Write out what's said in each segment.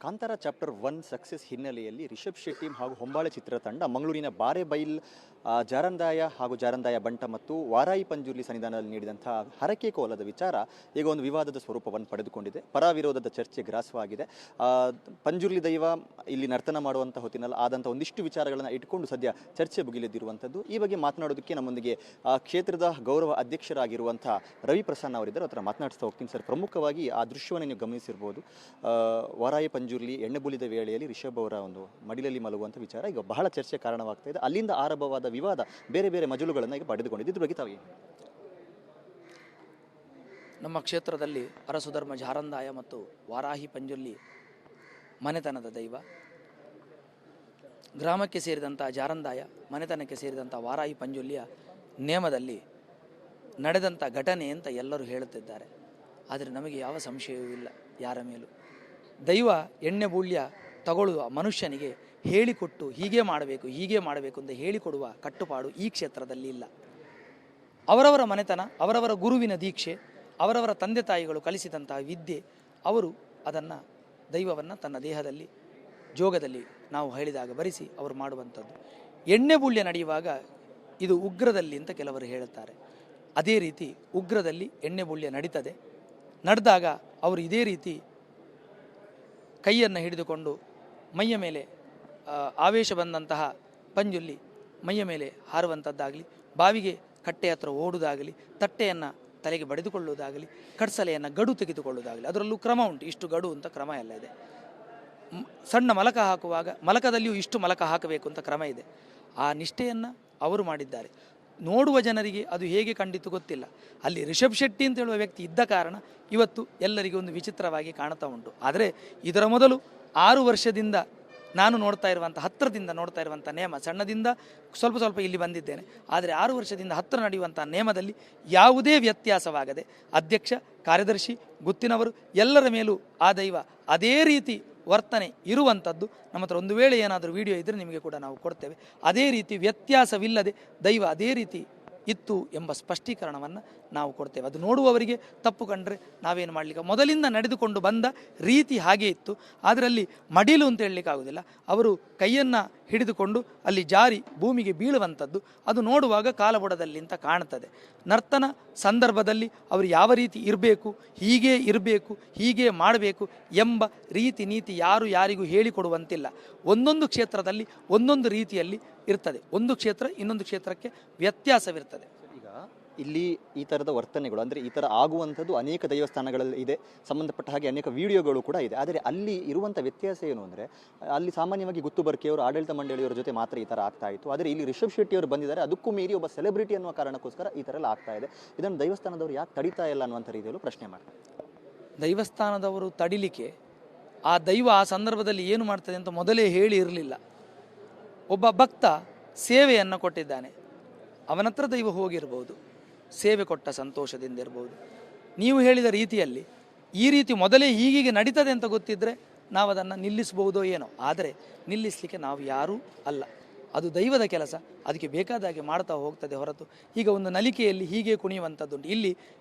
Kantara chapter 1 success ಹಿನ್ನೆಲೆಯಲ್ಲಿ ರಿಷಬ್ ಶೆಟ್ಟಿ ಹಾಗೂ ಹೊಂಬಾಳೆ ಚಿತ್ರತಂಡ ಮಂಗಳೂರಿನ ಬಾರೆಬೈಲ್ ಜಾರಂದಾಯ ಹಾಗೂ ಜಾರಂದಾಯ ಬಂಟ ಮತ್ತು ವಾರಾಯಿ ಪಂಜುರ್ಲಿ ಸನ್ನಿಧಾನದಲ್ಲಿ ನೀಡಿದಂತಹ ಹರಕೆ ಕೋಲದ ವಿಚಾರ ಈಗ ಒಂದು ವಿವಾದದ ಸ್ವರೂಪವನ್ನು ಪಡೆದುಕೊಂಡಿದೆ. ಪರ ವಿರೋಧದ ಚರ್ಚೆ ಗ್ರಾಸವಾಗಿದೆ. ಪಂಜುರ್ಲಿ ದೈವ ಇಲ್ಲಿ ನರ್ತನ ಮಾಡುವಂಥ ಹೊತ್ತಿನಲ್ಲಿ ಆದಂಥ ಒಂದಿಷ್ಟು ವಿಚಾರಗಳನ್ನು ಇಟ್ಕೊಂಡು ಸದ್ಯ ಚರ್ಚೆ ಭುಗಿಲೆದ್ದಿರುವಂಥದ್ದು. ಈ ಬಗ್ಗೆ ಮಾತನಾಡೋದಕ್ಕೆ ನಮ್ಮೊಂದಿಗೆ ಕ್ಷೇತ್ರದ ಗೌರವ ಅಧ್ಯಕ್ಷರಾಗಿರುವಂಥ ರವಿ ಪ್ರಸನ್ನ ಅವರಿದ್ದಾರೆ. ಅವರ ಮಾತನಾಡಿಸ್ತಾ ಹೋಗ್ತೀನಿ ಸರ್. ಪ್ರಮುಖವಾಗಿ ಆ ದೃಶ್ಯವನ್ನು ನೀವು ಗಮನಿಸಿರ್ಬೋದು. ವಾರಾಯಿ ಪಂಜುರ್ಲಿ ಎಣ್ಣೆ ಬುಲಿದ ವೇಳೆಯಲ್ಲಿ ರಿಷಬ್ ಅವರ ಒಂದು ಮಡಿಲಲ್ಲಿ ಮಲಗುವಂಥ ವಿಚಾರ ಈಗ ಬಹಳ ಚರ್ಚೆ ಕಾರಣವಾಗ್ತಾ ಇದೆ. ಅಲ್ಲಿಂದ ಆರಂಭವಾದ ವಿವಾದ ಬೇರೆ ಬೇರೆ ಮಜಲುಗಳನ್ನು ಈಗ ಪಡೆದುಕೊಂಡಿದ್ದು. ಇದ್ರ ಬಗ್ಗೆ ತಾವು ನಮ್ಮ ಕ್ಷೇತ್ರದಲ್ಲಿ ಅರಸುಧರ್ಮ ಜಾರಂದಾಯ ಮತ್ತು ವಾರಾಹಿ ಪಂಜುರ್ಲಿ ಮನೆತನದ ದೈವ, ಗ್ರಾಮಕ್ಕೆ ಸೇರಿದಂಥ ಜಾರಂದಾಯ, ಮನೆತನಕ್ಕೆ ಸೇರಿದಂಥ ವಾರಾಹಿ ಪಂಜುರ್ಲಿಯ ನೇಮದಲ್ಲಿ ನಡೆದಂಥ ಘಟನೆ ಅಂತ ಎಲ್ಲರೂ ಹೇಳುತ್ತಿದ್ದಾರೆ. ಆದರೆ ನಮಗೆ ಯಾವ ಸಂಶಯವೂ ಇಲ್ಲ ಯಾರ ಮೇಲೂ. ದೈವ ಎಣ್ಣೆ ಬೂಳ್ಯ ತಗೊಳ್ಳುವ ಮನುಷ್ಯನಿಗೆ ಹೇಳಿಕೊಟ್ಟು ಹೀಗೆ ಮಾಡಬೇಕು ಅಂತ ಹೇಳಿಕೊಡುವ ಕಟ್ಟುಪಾಡು ಈ ಕ್ಷೇತ್ರದಲ್ಲಿ ಇಲ್ಲ. ಅವರವರ ಮನೆತನ, ಅವರವರ ಗುರುವಿನ ದೀಕ್ಷೆ, ಅವರವರ ತಂದೆ ತಾಯಿಗಳು ಕಲಿಸಿದಂತಹ ವಿದ್ಯೆ, ಅವರು ಅದನ್ನು ದೈವವನ್ನು ತನ್ನ ದೇಹದಲ್ಲಿ ಜೋಗದಲ್ಲಿ ನಾವು ಹೇಳಿದಾಗ ಬರಿಸಿ ಅವರು ಮಾಡುವಂಥದ್ದು. ಎಣ್ಣೆ ಬೂಳ್ಯ ನಡೆಯುವಾಗ ಇದು ಉಗ್ರದಲ್ಲಿ ಅಂತ ಕೆಲವರು ಹೇಳುತ್ತಾರೆ. ಅದೇ ರೀತಿ ಉಗ್ರದಲ್ಲಿ ಎಣ್ಣೆ ಬೂಳ್ಯ ನಡೀತದೆ. ನಡೆದಾಗ ಅವರು ಇದೇ ರೀತಿ ಕೈಯನ್ನು ಹಿಡಿದುಕೊಂಡು ಮೈಯ ಮೇಲೆ ಆವೇಶ ಬಂದಂತಹ ಪಂಜುರ್ಲಿ ಮೈಯ ಮೇಲೆ ಹಾರುವಂಥದ್ದಾಗಲಿ, ಬಾವಿಗೆ ಕಟ್ಟೆ ಹತ್ರ ಓಡುವುದಾಗಲಿ, ತಟ್ಟೆಯನ್ನು ತಲೆಗೆ ಬಡಿದುಕೊಳ್ಳುವುದಾಗಲಿ, ಕಡ್ಸಲೆಯನ್ನು ಗಡು ತೆಗೆದುಕೊಳ್ಳುವುದಾಗಲಿ, ಅದರಲ್ಲೂ ಕ್ರಮ ಉಂಟು. ಇಷ್ಟು ಗಡು ಅಂತ ಕ್ರಮ ಎಲ್ಲ ಇದೆ. ಸಣ್ಣ ಮಲಕ ಹಾಕುವಾಗ ಮಲಕದಲ್ಲಿಯೂ ಇಷ್ಟು ಮಲಕ ಹಾಕಬೇಕು ಅಂತ ಕ್ರಮ ಇದೆ. ಆ ನಿಷ್ಠೆಯನ್ನು ಅವರು ಮಾಡಿದ್ದಾರೆ. ನೋಡುವ ಜನರಿಗೆ ಅದು ಹೇಗೆ ಕಂಡಿತು ಗೊತ್ತಿಲ್ಲ. ಅಲ್ಲಿ ರಿಷಬ್ ಶೆಟ್ಟಿ ಅಂತ ಹೇಳುವ ವ್ಯಕ್ತಿ ಇದ್ದ ಕಾರಣ ಇವತ್ತು ಎಲ್ಲರಿಗೂ ಒಂದು ವಿಚಿತ್ರವಾಗಿ ಕಾಣ್ತಾ ಉಂಟು. ಆದರೆ ಇದರ ಮೊದಲು 6 ವರ್ಷದಿಂದ ನಾನು ಹತ್ತಿರದಿಂದ ನೋಡ್ತಾ ಇರುವಂಥ ನೇಮ, ಸಣ್ಣದಿಂದ ಸ್ವಲ್ಪ ಇಲ್ಲಿ ಬಂದಿದ್ದೇನೆ, ಆದರೆ 6 ವರ್ಷದಿಂದ ಹತ್ತಿರ ನಡೆಯುವಂಥ ನೇಮದಲ್ಲಿ ಯಾವುದೇ ವ್ಯತ್ಯಾಸವಾಗದೆ ಅಧ್ಯಕ್ಷ, ಕಾರ್ಯದರ್ಶಿ, ಗುತ್ತಿನವರು ಎಲ್ಲರ ಮೇಲೂ ಆ ದೈವ ಅದೇ ರೀತಿ ವರ್ತನೆ ಇರುವಂಥದ್ದು. ನಮ್ಮ ಹತ್ರ ಒಂದು ವೇಳೆ ಏನಾದರೂ ವಿಡಿಯೋ ಇದ್ದರೆ ನಿಮಗೆ ಕೂಡ ನಾವು ಕೊಡ್ತೇವೆ. ಅದೇ ರೀತಿ ವ್ಯತ್ಯಾಸವಿಲ್ಲದೆ ದೈವ ಅದೇ ರೀತಿ ಇತ್ತು ಎಂಬ ಸ್ಪಷ್ಟೀಕರಣವನ್ನು ನಾವು ಕೊಡ್ತೇವೆ. ಅದು ನೋಡುವವರಿಗೆ ತಪ್ಪು ಕಂಡ್ರೆ ನಾವೇನು ಮಾಡಲಿಕ್ಕೆ, ಮೊದಲಿಂದ ನಡೆದುಕೊಂಡು ಬಂದ ರೀತಿ ಹಾಗೆ ಇತ್ತು. ಅದರಲ್ಲಿ ಮಡಿಲು ಅಂತ ಹೇಳಲಿಕ್ಕಾಗೋದಿಲ್ಲ. ಅವರು ಕೈಯನ್ನು ಹಿಡಿದುಕೊಂಡು ಅಲ್ಲಿ ಜಾರಿ ಭೂಮಿಗೆ ಬೀಳುವಂಥದ್ದು ಅದು ನೋಡುವಾಗ ಕಾಲಬುಡದಲ್ಲಿ ಅಂತ ಕಾಣ್ತದೆ. ನರ್ತನ ಸಂದರ್ಭದಲ್ಲಿ ಅವರು ಯಾವ ರೀತಿ ಇರಬೇಕು, ಹೀಗೆ ಮಾಡಬೇಕು ಎಂಬ ರೀತಿ ನೀತಿ ಯಾರು ಯಾರಿಗೂ ಹೇಳಿಕೊಡುವಂತಿಲ್ಲ. ಒಂದೊಂದು ಕ್ಷೇತ್ರದಲ್ಲಿ ಒಂದೊಂದು ರೀತಿಯಲ್ಲಿ ಇರ್ತದೆ. ಒಂದು ಕ್ಷೇತ್ರ ಇನ್ನೊಂದು ಕ್ಷೇತ್ರಕ್ಕೆ ವ್ಯತ್ಯಾಸವಿರ್ತದೆ. ಈಗ ಇಲ್ಲಿ ಈ ಥರದ ವರ್ತನೆಗಳು ಅಂದರೆ ಈ ಥರ ಆಗುವಂಥದ್ದು ಅನೇಕ ದೇವಸ್ಥಾನಗಳಲ್ಲಿ ಇದೆ, ಸಂಬಂಧಪಟ್ಟ ಹಾಗೆ ಅನೇಕ ವಿಡಿಯೋಗಳು ಕೂಡ ಇದೆ. ಆದರೆ ಅಲ್ಲಿ ಇರುವಂಥ ವ್ಯತ್ಯಾಸ ಏನು ಅಂದರೆ, ಅಲ್ಲಿ ಸಾಮಾನ್ಯವಾಗಿ ಗುತ್ತುಬರ್ಕೆಯವರು, ಆಡಳಿತ ಮಂಡಳಿಯವರ ಜೊತೆ ಮಾತ್ರ ಈ ಥರ ಆಗ್ತಾ ಇತ್ತು. ಆದರೆ ಇಲ್ಲಿ ರಿಷಬ್ ಶೆಟ್ಟಿ ಅವರು ಬಂದಿದ್ದಾರೆ, ಅದಕ್ಕೂ ಮೀರಿ ಒಬ್ಬ ಸೆಲೆಬ್ರಿಟಿ ಅನ್ನುವ ಕಾರಣಕ್ಕೋಸ್ಕರ ಈ ಥರ ಎಲ್ಲ ಆಗ್ತಾ ಇದೆ. ಇದನ್ನು ದೇವಸ್ಥಾನದವರು ಯಾಕೆ ತಡಿತಾ ಇಲ್ಲ ಅನ್ನುವಂಥ ರೀತಿಯಲ್ಲೂ ಪ್ರಶ್ನೆ ಮಾಡ್ತಾರೆ. ದೈವಸ್ಥಾನದವರು ತಡಿಲಿಕ್ಕೆ ಆ ದೈವ ಆ ಸಂದರ್ಭದಲ್ಲಿ ಏನು ಮಾಡ್ತದೆ ಅಂತ ಮೊದಲೇ ಹೇಳಿ ಇರಲಿಲ್ಲ. ಒಬ್ಬ ಭಕ್ತ ಸೇವೆಯನ್ನು ಕೊಟ್ಟಿದ್ದಾನೆ, ಅವನ ಹತ್ರ ದೈವ ಹೋಗಿರ್ಬೋದು, ಸೇವೆ ಕೊಟ್ಟ ಸಂತೋಷದಿಂದ ಇರ್ಬೋದು. ನೀವು ಹೇಳಿದ ರೀತಿಯಲ್ಲಿ ಈ ರೀತಿ ಮೊದಲೇ ಹೀಗೆ ನಡೀತದೆ ಅಂತ ಗೊತ್ತಿದ್ದರೆ ನಾವು ಅದನ್ನು ನಿಲ್ಲಿಸಬಹುದೋ ಏನೋ. ಆದರೆ ನಿಲ್ಲಿಸಲಿಕ್ಕೆ ನಾವು ಯಾರೂ ಅಲ್ಲ, ಅದು ದೈವದ ಕೆಲಸ. ಅದಕ್ಕೆ ಬೇಕಾದಾಗೆ ಮಾಡ್ತಾ ಹೋಗ್ತದೆ ಹೊರತು ಈಗ ಒಂದು ನಲಿಕೆಯಲ್ಲಿ ಹೀಗೆ ಕುಣಿಯುವಂಥದ್ದುಂಟು. ಇಲ್ಲಿ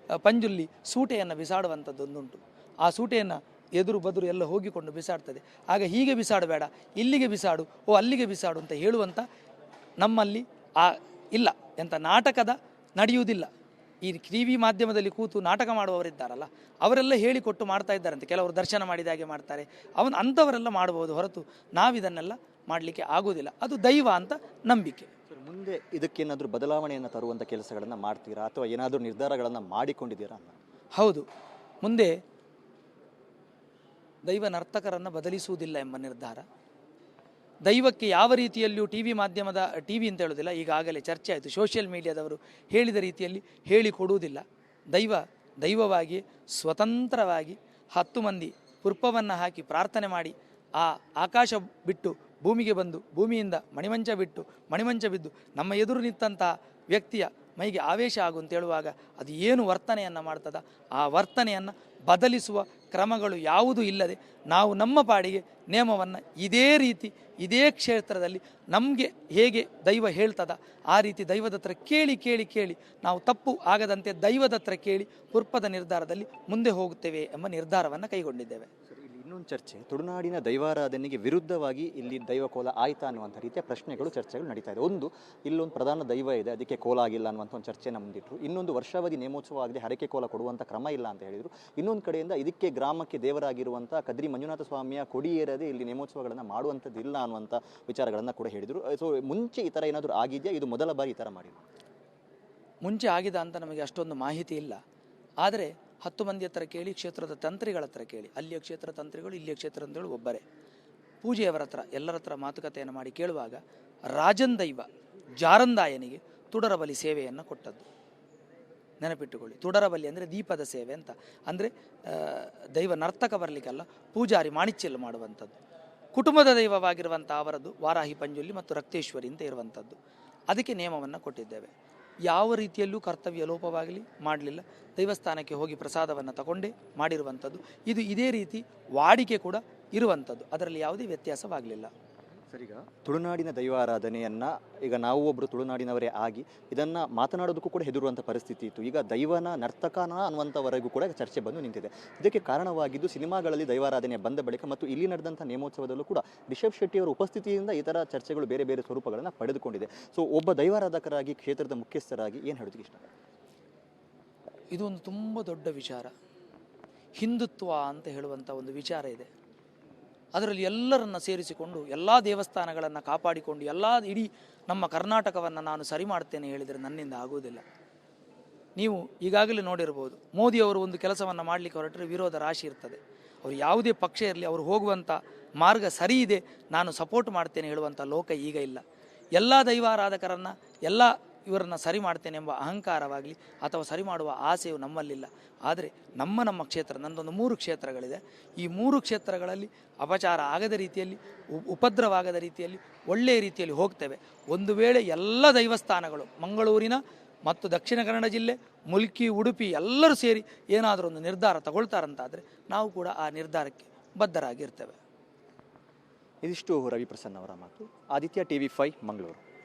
ಪಂಜುರ್ಲಿ ಸೂಟೆಯನ್ನು ಬಿಸಾಡುವಂಥದ್ದೊಂದುಂಟು. ಆ ಸೂಟೆಯನ್ನು ಎದುರು ಬದುರು ಎಲ್ಲ ಹೋಗಿಕೊಂಡು ಬಿಸಾಡ್ತದೆ. ಆಗ ಹೀಗೆ ಬಿಸಾಡಬೇಡ, ಇಲ್ಲಿಗೆ ಬಿಸಾಡು, ಅಲ್ಲಿಗೆ ಬಿಸಾಡು ಅಂತ ಹೇಳುವಂಥ ನಮ್ಮಲ್ಲಿ ಇಲ್ಲ. ಎಂಥ ನಾಟಕದ ನಡೆಯುವುದಿಲ್ಲ. ಈ ಟಿವಿ ಮಾಧ್ಯಮದಲ್ಲಿ ಕೂತು ನಾಟಕ ಮಾಡುವವರಿದ್ದಾರಲ್ಲ, ಅವರೆಲ್ಲ ಹೇಳಿಕೊಟ್ಟು ಮಾಡ್ತಾ ಇದ್ದಾರಂತೆ. ಕೆಲವರು ದರ್ಶನ ಮಾಡಿದ ಹಾಗೆ ಮಾಡ್ತಾರೆ. ಅಂಥವರೆಲ್ಲ ಮಾಡಬಹುದು ಹೊರತು ನಾವಿದನ್ನೆಲ್ಲ ಮಾಡಲಿಕ್ಕೆ ಆಗೋದಿಲ್ಲ. ಅದು ದೈವ ಅಂತ ನಂಬಿಕೆ. ಮುಂದೆ ಇದಕ್ಕೇನಾದರೂ ಬದಲಾವಣೆಯನ್ನು ತರುವಂಥ ಕೆಲಸಗಳನ್ನು ಮಾಡ್ತೀರಾ ಅಥವಾ ಏನಾದರೂ ನಿರ್ಧಾರಗಳನ್ನು ಮಾಡಿಕೊಂಡಿದ್ದೀರಾ? ಹೌದು, ಮುಂದೆ ದೈವ ನರ್ತಕರನ್ನು ಬದಲಿಸುವುದಿಲ್ಲ ಎಂಬ ನಿರ್ಧಾರ. ದೈವಕ್ಕೆ ಯಾವ ರೀತಿಯಲ್ಲಿಯೂ ಟಿವಿ ಅಂತ ಹೇಳೋದಿಲ್ಲ, ಈಗಾಗಲೇ ಚರ್ಚೆ ಆಯಿತು, ಸೋಷಿಯಲ್ ಮೀಡಿಯಾದವರು ಹೇಳಿದ ರೀತಿಯಲ್ಲಿ ಹೇಳಿಕೊಡುವುದಿಲ್ಲ. ದೈವವಾಗಿ ಸ್ವತಂತ್ರವಾಗಿ 10 ಮಂದಿ ಪುರ್ಪವನ್ನು ಹಾಕಿ ಪ್ರಾರ್ಥನೆ ಮಾಡಿ ಆ ಆಕಾಶ ಬಿಟ್ಟು ಭೂಮಿಗೆ ಬಂದು, ಭೂಮಿಯಿಂದ ಮಣಿಮಂಚ ಬಿಟ್ಟು ಮಣಿಮಂಚ ಬಿದ್ದು ನಮ್ಮ ಎದುರು ನಿಂತಹ ವ್ಯಕ್ತಿಯ ಮೈಗೆ ಆವೇಶ ಆಗು ಅಂತ ಹೇಳುವಾಗ ಅದು ಏನು ವರ್ತನೆಯನ್ನು ಮಾಡ್ತದ, ಆ ವರ್ತನೆಯನ್ನು ಬದಲಿಸುವ ಕ್ರಮಗಳು ಯಾವುದೂ ಇಲ್ಲದೆ ನಾವು ನಮ್ಮ ಪಾಡಿಗೆ ನೇಮವನ್ನು ಇದೇ ರೀತಿ ಇದೇ ಕ್ಷೇತ್ರದಲ್ಲಿ ನಮಗೆ ಹೇಗೆ ದೈವ ಹೇಳ್ತದ ಆ ರೀತಿ ದೈವದ ಹತ್ರ ಕೇಳಿ ನಾವು ತಪ್ಪು ಆಗದಂತೆ ದೈವದ ಹತ್ರ ಕೇಳಿ ಪುರ್ಪದ ನಿರ್ಧಾರದಲ್ಲಿ ಮುಂದೆ ಹೋಗುತ್ತೇವೆ ಎಂಬ ನಿರ್ಧಾರವನ್ನು ಕೈಗೊಂಡಿದ್ದೇವೆ. ಇನ್ನೊಂದು ಚರ್ಚೆ, ತುಳುನಾಡಿನ ದೈವಾರಾಧನೆಗೆ ವಿರುದ್ಧವಾಗಿ ಇಲ್ಲಿ ದೈವ ಕೋಲ ಆಯ್ತಾ ಅನ್ನುವಂಥ ರೀತಿಯ ಪ್ರಶ್ನೆಗಳು, ಚರ್ಚೆಗಳು ನಡೀತಾ ಇದೆ. ಒಂದು, ಇಲ್ಲೊಂದು ಪ್ರಧಾನ ದೈವ ಇದೆ, ಅದಕ್ಕೆ ಕೋಲ ಆಗಿಲ್ಲ ಅನ್ನುವಂಥ ಒಂದು ಚರ್ಚೆನ ಮುಂದಿಟ್ಟರು. ಇನ್ನೊಂದು, ವರ್ಷಾವಧಿ ನೇಮೋತ್ಸವ ಆಗದೆ ಹರಕೆ ಕೋಲ ಕೊಡುವಂಥ ಕ್ರಮ ಇಲ್ಲ ಅಂತ ಹೇಳಿದರು. ಇನ್ನೊಂದು ಕಡೆಯಿಂದ ಇದಕ್ಕೆ ಗ್ರಾಮಕ್ಕೆ ದೇವರಾಗಿರುವಂಥ ಕದ್ರಿ ಮಂಜುನಾಥ ಸ್ವಾಮಿಯ ಕೊಡಿ ಏರದೆ ಇಲ್ಲಿ ನೇಮೋತ್ಸವಗಳನ್ನು ಮಾಡುವಂಥದ್ದು ಇಲ್ಲ ಅನ್ನುವಂಥ ವಿಚಾರಗಳನ್ನು ಕೂಡ ಹೇಳಿದರು. ಸೊ ಮುಂಚೆ ಈ ಥರ ಏನಾದರೂ ಆಗಿದೆಯಾ? ಇದು ಮೊದಲ ಬಾರಿ ಈ ಥರ ಮಾಡಿದ್ರು? ಮುಂಚೆ ಆಗಿದೆ ಅಂತ ನಮಗೆ ಅಷ್ಟೊಂದು ಮಾಹಿತಿ ಇಲ್ಲ. ಆದರೆ 10 ಮಂದಿ ಹತ್ರ ಕೇಳಿ, ಕ್ಷೇತ್ರದ ತಂತ್ರಿಗಳ ಹತ್ರ ಕೇಳಿ, ಅಲ್ಲಿಯ ಕ್ಷೇತ್ರ ತಂತ್ರಿಗಳು ಇಲ್ಲಿಯ ಕ್ಷೇತ್ರ ತಂತ್ರಿಗಳು ಒಬ್ಬರೇ, ಪೂಜೆಯವರ ಹತ್ರ ಎಲ್ಲರ ಹತ್ರ ಮಾತುಕತೆಯನ್ನು ಮಾಡಿ ಕೇಳುವಾಗ ರಾಜನ್ ದೈವ ಜಾರಂದಾಯನಿಗೆ ತುಡರ ಬಲಿ ಸೇವೆಯನ್ನು ಕೊಟ್ಟದ್ದು. ನೆನಪಿಟ್ಟುಕೊಳ್ಳಿ, ತುಡರ ಬಲಿ ಅಂದರೆ ದೀಪದ ಸೇವೆ ಅಂತ, ಅಂದರೆ ದೈವ ನರ್ತಕ ಬರಲಿಕ್ಕಲ್ಲ, ಪೂಜಾರಿ ಮಾಣಿಚ್ಯಲು ಮಾಡುವಂಥದ್ದು. ಕುಟುಂಬದ ದೈವವಾಗಿರುವಂಥ ಅವರದ್ದು ವಾರಾಹಿ ಪಂಜುಲಿ ಮತ್ತು ರಕ್ತೇಶ್ವರಿ ಅಂತ ಇರುವಂಥದ್ದು. ಅದಕ್ಕೆ ನೇಮವನ್ನು ಕೊಟ್ಟಿದ್ದೇವೆ. ಯಾವ ರೀತಿಯಲ್ಲೂ ಕರ್ತವ್ಯ ಲೋಪವಾಗಲಿ ಮಾಡಲಿಲ್ಲ. ದೈವಸ್ಥಾನಕ್ಕೆ ಹೋಗಿ ಪ್ರಸಾದವನ್ನು ತಗೊಂಡೇ ಮಾಡಿರುವಂಥದ್ದು. ಇದು ಇದೇ ರೀತಿ ವಾಡಿಕೆ ಕೂಡ ಇರುವಂಥದ್ದು, ಅದರಲ್ಲಿ ಯಾವುದೇ ವ್ಯತ್ಯಾಸವಾಗಲಿಲ್ಲ. ಸರಿಗ ತುಳುನಾಡಿನ ದೈವಾರಾಧನೆಯನ್ನು ಈಗ ನಾವು ಒಬ್ಬರು ತುಳುನಾಡಿನವರೇ ಆಗಿ ಇದನ್ನು ಮಾತನಾಡೋದಕ್ಕೂ ಕೂಡ ಹೆದರುವಂಥ ಪರಿಸ್ಥಿತಿ ಇತ್ತು. ಈಗ ದೈವನ ನರ್ತಕನ ಅನ್ನುವಂಥವರೆಗೂ ಕೂಡ ಚರ್ಚೆ ಬಂದು ನಿಂತಿದೆ. ಇದಕ್ಕೆ ಕಾರಣವಾಗಿದ್ದು ಸಿನಿಮಾಗಳಲ್ಲಿ ದೈವಾರಾಧನೆ ಬಂದ ಬಳಿಕ ಮತ್ತು ಇಲ್ಲಿ ನಡೆದಂಥ ನೇಮೋತ್ಸವದಲ್ಲೂ ಕೂಡ ರಿಷಬ್ ಶೆಟ್ಟಿಯವರ ಉಪಸ್ಥಿತಿಯಿಂದ ಈ ಥರ ಚರ್ಚೆಗಳು ಬೇರೆ ಬೇರೆ ಸ್ವರೂಪಗಳನ್ನು ಪಡೆದುಕೊಂಡಿದೆ. ಸೊ ಒಬ್ಬ ದೈವಾರಾಧಕರಾಗಿ, ಕ್ಷೇತ್ರದ ಮುಖ್ಯಸ್ಥರಾಗಿ ಏನು ಹೇಳೋದಕ್ಕೆ ಇಷ್ಟ? ಇದು ಒಂದು ತುಂಬ ದೊಡ್ಡ ವಿಚಾರ. ಹಿಂದುತ್ವ ಅಂತ ಹೇಳುವಂಥ ಒಂದು ವಿಚಾರ ಇದೆ. ಅದರಲ್ಲಿ ಎಲ್ಲರನ್ನು ಸೇರಿಸಿಕೊಂಡು ಎಲ್ಲ ದೇವಸ್ಥಾನಗಳನ್ನು ಕಾಪಾಡಿಕೊಂಡು ಇಡೀ ನಮ್ಮ ಕರ್ನಾಟಕವನ್ನು ನಾನು ಸರಿ ಮಾಡ್ತೇನೆ ಹೇಳಿದರೆ ನನ್ನಿಂದ ಆಗುವುದಿಲ್ಲ. ನೀವು ಈಗಾಗಲೇ ನೋಡಿರ್ಬೋದು, ಮೋದಿಯವರು ಒಂದು ಕೆಲಸವನ್ನು ಮಾಡಲಿಕ್ಕೆ ಹೊರಟರೆ ವಿರೋಧ ರಾಶಿ ಇರ್ತದೆ. ಅವರು ಯಾವುದೇ ಪಕ್ಷ ಇರಲಿ, ಅವರು ಹೋಗುವಂಥ ಮಾರ್ಗ ಸರಿ ಇದೆ, ನಾನು ಸಪೋರ್ಟ್ ಮಾಡ್ತೇನೆ ಹೇಳುವಂಥ ಲೋಕ ಈಗ ಇಲ್ಲ. ಎಲ್ಲ ದೈವಾರಾಧಕರನ್ನು, ಎಲ್ಲ ಇವರನ್ನು ಸರಿ ಮಾಡ್ತೇನೆ ಎಂಬ ಅಹಂಕಾರವಾಗಲಿ ಅಥವಾ ಸರಿ ಮಾಡುವ ಆಸೆಯು ನಮ್ಮಲ್ಲಿಲ್ಲ. ಆದರೆ ನಮ್ಮ ಕ್ಷೇತ್ರ, ನನ್ನದೊಂದು 3 ಕ್ಷೇತ್ರಗಳಿದೆ. ಈ 3 ಕ್ಷೇತ್ರಗಳಲ್ಲಿ ಅಪಚಾರ ಆಗದ ರೀತಿಯಲ್ಲಿ, ಉಪದ್ರವಾಗದ ರೀತಿಯಲ್ಲಿ, ಒಳ್ಳೆಯ ರೀತಿಯಲ್ಲಿ ಹೋಗ್ತೇವೆ. ಒಂದು ವೇಳೆ ಎಲ್ಲ ದೈವಸ್ಥಾನಗಳು, ಮಂಗಳೂರಿನ ಮತ್ತು ದಕ್ಷಿಣ ಕನ್ನಡ ಜಿಲ್ಲೆ, ಮುಲ್ಕಿ, ಉಡುಪಿ ಎಲ್ಲರೂ ಸೇರಿ ಏನಾದರೂ ಒಂದು ನಿರ್ಧಾರ ತಗೊಳ್ತಾರಂತಾದರೆ ನಾವು ಕೂಡ ಆ ನಿರ್ಧಾರಕ್ಕೆ ಬದ್ಧರಾಗಿರ್ತೇವೆ. ಇದಿಷ್ಟು ರವಿ ಪ್ರಸನ್ನ ಅವರ ಮಾತು. ಆದಿತ್ಯ TV5 ಮಂಗಳೂರು.